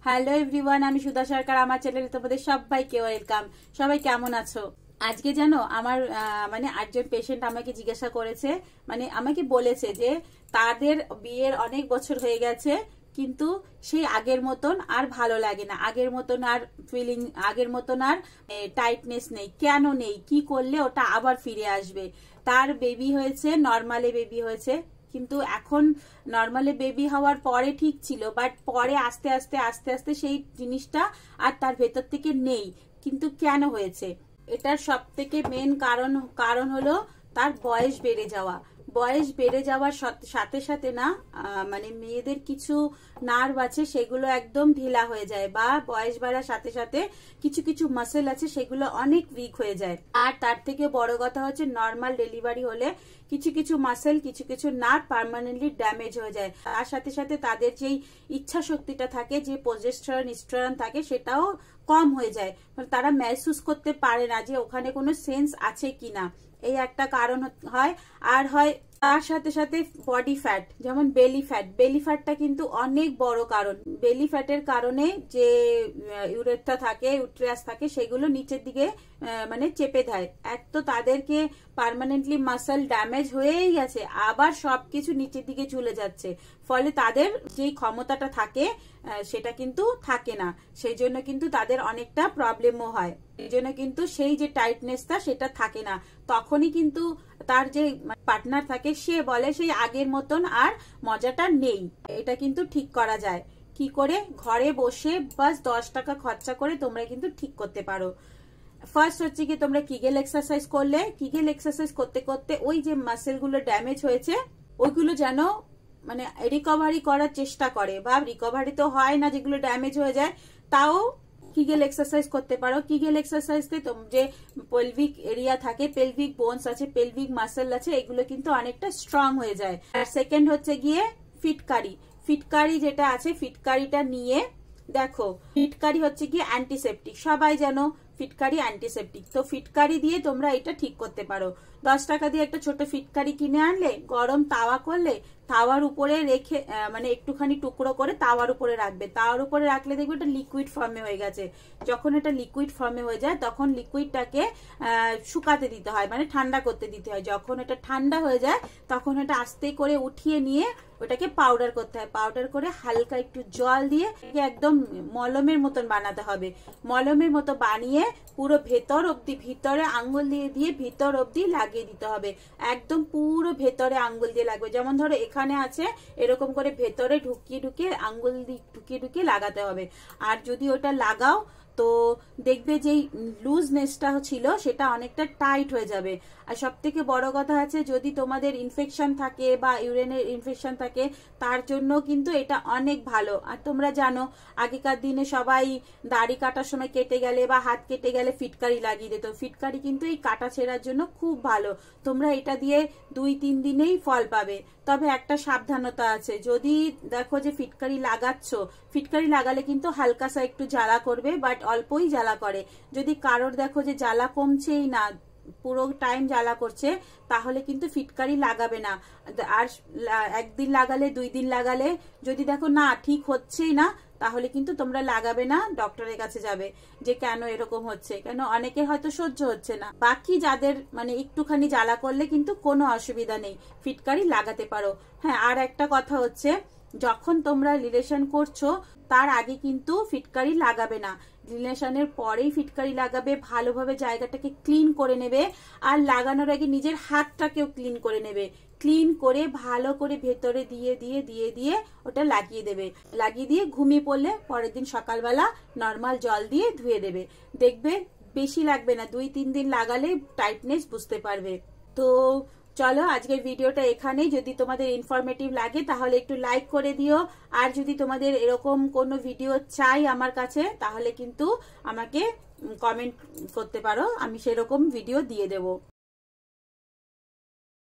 Hello everyone, আমি সুধা সরকার। আমার চ্যানেলে তোমাদের সবাইকে ওয়েলকাম। সবাই কেমন আছো? আজকে জানো আমার মানে 8জন পেশেন্ট আমাকে জিজ্ঞাসা করেছে, মানে আমাকে বলেছে যে তাদের বিয়ের অনেক বছর হয়ে গেছে, কিন্তু সেই আগের মতন আর ভালো লাগে না, আগের মতন আর ফিলিং, আগের মতন আর টাইটনেস নেই। কেন নেই? কি করলে ওটা আবার ফিরে আসবে? তার বেবি হয়েছে, নর্মালে বেবি হয়েছে, কিন্তু এখন নর্মালে বেবি হওয়ার পরে ঠিক ছিল, বাট পরে আস্তে আস্তে আস্তে আস্তে সেই জিনিসটা আর তার ভেতর থেকে নেই। কিন্তু কেন হয়েছে? এটার সব থেকে মেন কারণ হলো তার বয়স বেড়ে যাওয়া। বয়স বেড়ে যাওয়ার সাথে সাথে না, মানে মেয়েদের কিছু নার্ভ আছে সেগুলো একদম ঢিলা হয়ে যায়, বা বয়স বাড়ার সাথে সাথে কিছু কিছু মাসেল আছে সেগুলো অনেক উইক হয়ে যায়। আর তার থেকে বড় কথা হচ্ছে নর্মাল ডেলিভারি হলে কিছু কিছু মাসেল, কিছু কিছু নার্ভ পার্মানেন্টলি ড্যামেজ হয়ে যায়। তার সাথে সাথে তাদের যেই ইচ্ছা শক্তিটা থাকে, যে প্রজেস্টেরন স্টেরন থাকে, সেটাও কম হয়ে যায়। মানে তারা মেহসুস করতে পারে না যে ওখানে কোনো সেন্স আছে কিনা, এই একটা কারণ হয়। আর হয় তার সাথে সাথে বডি ফ্যাট, যেমন বেলি ফ্যাট। বেলি ফ্যাটটা কিন্তু অনেক বড় কারণ। বেলি ফ্যাটের কারণে যে ইউরেথ্রা থাকে, ইউট্রাস থাকে, সেগুলো নিচের দিকে মানে চেপে দেয়। এক তো তাদেরকে পার্মানেন্টলি মাসল ড্যামেজ হয়েই গেছে, আবার সবকিছু নিচের দিকে ঝুলে যাচ্ছে, ফলে তাদের যেই ক্ষমতাটা থাকে সেটা কিন্তু থাকে না। সেই জন্য কিন্তু তাদের অনেকটা প্রবলেমও হয়। এই জন্য কিন্তু সেই যে টাইটনেসটা সেটা থাকে না। তখনই কিন্তু তার যে পার্টনার থাকে সে বলে সেই আগের মতন আর মজাটা নেই। এটা কিন্তু ঠিক করা যায়। কি করে? ঘরে বসে বাস 10 টাকা খরচা করে তোমরা কিন্তু ঠিক করতে পারো। ফার্স্ট হচ্ছে কি, তোমরা কিগেল এক্সারসাইজ করলে, কিগেল এক্সারসাইজ করতে করতে ওই যে মাসেলগুলো ড্যামেজ হয়েছে ওইগুলো যেন মানে রিকভারি করার চেষ্টা করে, বা রিকভারি তো হয় না, যেগুলো ড্যামেজ হয়ে যায়, তাও কিগেল এক্সারসাইজ করতে পারো। কিগেল এক্সারসাইজে যে পেলভিক এরিয়া থাকে, পেলভিক বোনস আছে, পেলভিক মাসেল আছে, এগুলো কিন্তু অনেকটা স্ট্রং হয়ে যায়। আর সেকেন্ড হচ্ছে গিয়ে ফিটকারি। ফিটকারি যেটা আছে, ফিটকারিটা নিয়ে দেখো, ফিটকারি হচ্ছে গিয়ে অ্যান্টিসেপটিক। সবাই জানো ফিটকারি অ্যান্টিসেপটিক। তো ফিটকারি দিয়ে তোমরা এটা ঠিক করতে পারো। 10 টাকা দিয়ে একটা ছোট ফিটকারি কিনে আনলে, গরম তাওয়া করলে, তাওয়ার উপরে রেখে মানে একটুখানি টুকরো করে তাওয়ার উপরে রাখবে। তাওয়ার উপরে রাখলে দেখবে এটা লিকুইড ফর্মে হয়ে গেছে। যখন এটা লিকুইড ফর্মে হয়ে যায় তখন লিকুইডটাকে শুকাতে দিতে হয়, মানে ঠান্ডা করতে দিতে হয়। যখন এটা ঠান্ডা হয়ে যায় তখন এটা আস্তে করে উঠিয়ে নিয়ে ওটাকে পাউডার করতে হয়। পাউডার করে হালকা একটু জল দিয়ে একদম মলমের মতন বানাতে হবে। মলমের মতো বানিয়ে পুরো ভেতর অব্দি, ভিতরে আঙ্গুল দিয়ে দিয়ে ভিতর অব্দি লাগিয়ে দিতে হবে। একদম পুরো ভেতরে আঙ্গুল দিয়ে লাগবে। যেমন ধরো এখানে আছে, এরকম করে ভেতরে ঢুকিয়ে ঢুকিয়ে আঙ্গুল দিয়ে ঢুকিয়ে ঢুকিয়ে লাগাতে হবে। আর যদি ওটা লাগাও তো দেখবে যে লুজনেসটা ছিল সেটা অনেকটা টাইট হয়ে যাবে। আর সব থেকে বড় কথা আছে, যদি তোমাদের ইনফেকশন থাকে বা ইউরিনের ইনফেকশন থাকে, তার জন্য কিন্তু এটা অনেক ভালো। আর তোমরা জানো আগেকার দিনে সবাই দাড়ি কাটার সময় কেটে গেলে বা হাত কেটে গেলে ফিটকারি লাগিয়ে দিত। ফিটকারি কিন্তু এই কাটা ছেঁড়ার জন্য খুব ভালো। তোমরা এটা দিয়ে 2-3 দিনেই ফল পাবে। তবে একটা সাবধানতা আছে, যদি দেখো যে ফিটকারি লাগাচ্ছ, ফিটকারি লাগালে কিন্তু হালকাসা একটু জ্বালা করবে, বাট অল্পই জ্বালা করে। যদি কারোর দেখো যে জ্বালা কমছেই না, পুরো টাইম জ্বালা করছে, তাহলে কিন্তু ফিটকারি লাগাবে না। আর 1 দিন লাগালে, 2 দিন লাগালে যদি দেখো না ঠিক হচ্ছেই না, তাহলে কিন্তু তোমরা লাগাবে না, ডক্টরের কাছে যাবে যে কেন এরকম হচ্ছে। কেন অনেকের হয়তো সহ্য হচ্ছে না। বাকি যাদের মানে একটুখানি জ্বালা করলে কিন্তু কোনো অসুবিধা নেই, ফিটকারি লাগাতে পারো। হ্যাঁ, আর একটা কথা হচ্ছে, যখন তোমরা রিলেশন করছো তার আগে কিন্তু ফিটকারি লাগাবে না। রিলেশনের পরেই ফিটকারি লাগাবে। ভালোভাবে জায়গাটাকে ক্লিন করে নেবে। আর লাগানোর আগে নিজের হাতটাকেও ক্লিন করে নেবে। ক্লিন করে ভালো করে ভেতরে দিয়ে দিয়ে দিয়ে দিয়ে ওটা লাগিয়ে দেবে। লাগিয়ে দিয়ে ঘুমিয়ে পড়লে পরের দিন সকালবেলা নর্মাল জল দিয়ে ধুয়ে দেবে। দেখবে বেশি লাগবে না, 2-3 দিন লাগালে টাইটনেস বুঝতে পারবে। তো চলো আজকের ভিডিওটা এখানেই। যদি তোমাদের ইনফরমেটিভ লাগে তাহলে একটু লাইক করে দিও। আর যদি তোমাদের এরকম কোনো ভিডিও চাই আমার কাছে, তাহলে কিন্তু আমাকে কমেন্ট করতে পারো, আমি সেরকম ভিডিও দিয়ে দেবো।